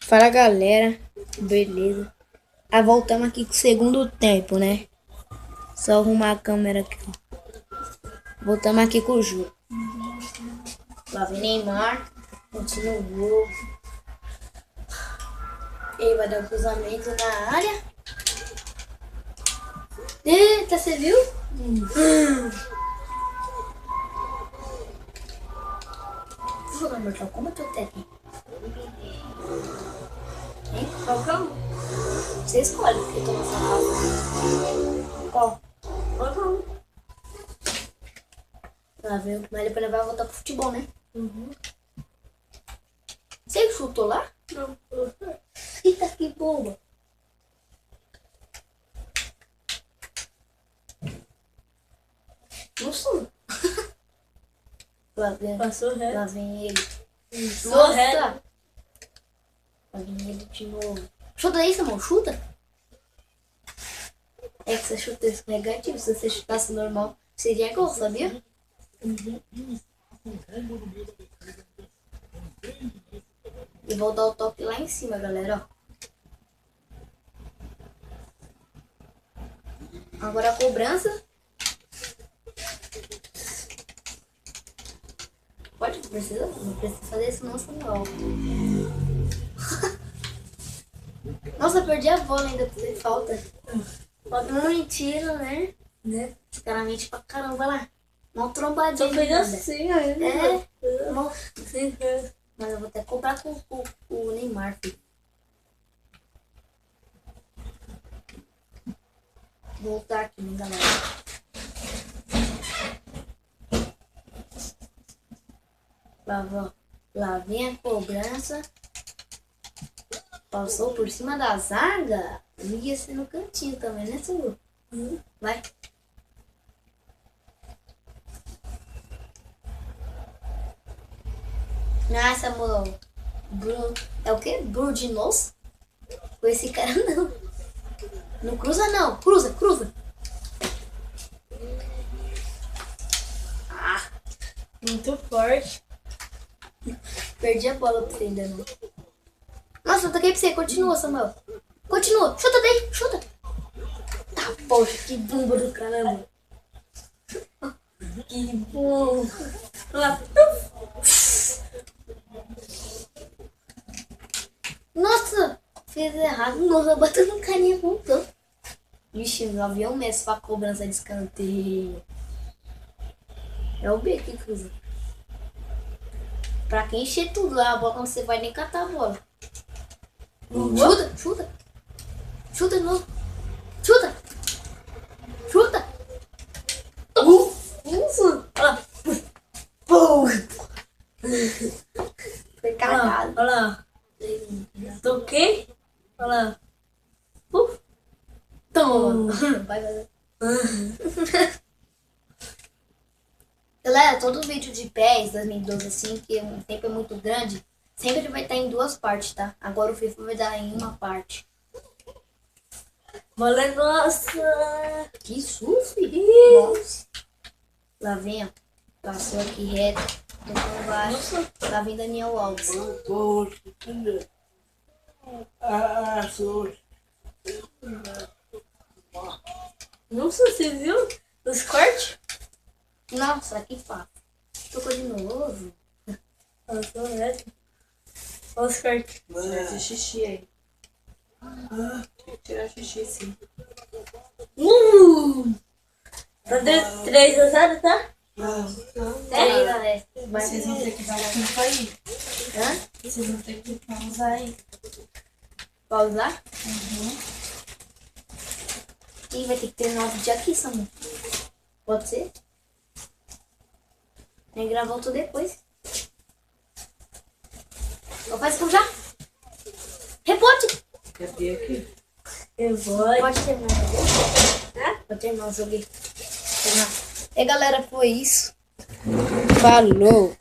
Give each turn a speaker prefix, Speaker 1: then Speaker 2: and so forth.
Speaker 1: Fala galera, beleza? Voltamos aqui com o segundo tempo, né? Só arrumar a câmera aqui. Voltamos aqui com o jogo. Lá vem Neymar, continuou. Ele vai dar um cruzamento na área. Eita, você viu? Jogar Mortal Kombat ou Tekken? Hein? Qual que é o? Você escolhe, porque eu tô nessa casa. Qual? Qual que é o? Lá vem, mas depois ele vai voltar pro futebol, né? Você chutou lá? Não. Eita, que bomba. Nossa. Lá vem,
Speaker 2: Passou reto.
Speaker 1: lá vem ele.
Speaker 2: Passou reto.
Speaker 1: Lá vem ele de novo. Chuta aí, Samuel, chuta. É que você chuta esse negativo. Se você chutasse normal, seria gol, sabia? E vou dar o toque lá em cima, galera, ó. Agora a cobrança. Pode, não precisa fazer isso não, Samuel. Nossa, eu perdi a bola ainda por ter falta. Mentira, né? Claramente pra caramba lá. Uma trombadinha.
Speaker 2: Só fez assim ainda.
Speaker 1: É. Mas eu vou até cobrar com o Neymar, filho. Vou voltar aqui, né, galera? Lá vem a cobrança. Passou por cima da zaga. Ia ser no cantinho também, né, senhor? Vai. Ah, Samuel. Bruno. É o quê? Bruno de Nos? Com esse cara não. Não cruza não. Cruza.
Speaker 2: Muito forte.
Speaker 1: Perdi a bola pra você ainda não. Nossa, eu toquei pra você. Continua, Samuel. Continua. Chuta daí. Chuta. Tá, poxa, que bomba do caramba.
Speaker 2: Que bom. Lá.
Speaker 1: Nossa, fez errado. Nossa, bateu no carinha voltou. Vixe, o avião Messi pra cobrança de escanteio. É o B que cruza. Pra quem encher tudo lá, a bola não você vai nem catar a bola. Chuta. Chuta de novo. Chuta.
Speaker 2: Isso.
Speaker 1: Foi cagado.
Speaker 2: Olha lá. Toquei. Olha lá.
Speaker 1: Toma. Vai. Galera, todo vídeo de PES 2012 assim, que o tempo é muito grande, sempre vai estar em duas partes, tá? Agora o FIFA vai dar em uma parte.
Speaker 2: Bola é nossa.
Speaker 1: Que susto! Nossa. Lá vem, ó. Passou aqui reto. Tocou embaixo. Lá vem Daniel Alves.
Speaker 2: Nossa, você viu? Os cortes?
Speaker 1: Nossa, que fácil. Tocou de novo.
Speaker 2: Passou reto. Olha os cortes.
Speaker 3: Vai fazer xixi aí. Tem que tirar xixi sim.
Speaker 2: Tá 3-0, tá?
Speaker 1: Peraí, galera.
Speaker 3: Vocês vão ter que dar um tempo aí.
Speaker 1: Hã?
Speaker 3: Vocês vão ter que pausar aí.
Speaker 1: Pausar? Ih, vai ter que terminar o vídeo aqui, Samu. Pode ser? Nem gravar tudo depois. Então faz como já. Rebote!
Speaker 3: Quer ver aqui?
Speaker 2: Eu vou.
Speaker 1: Pode terminar o jogo. Pode terminar o jogo aí. Terminar. E galera, foi isso. Falou!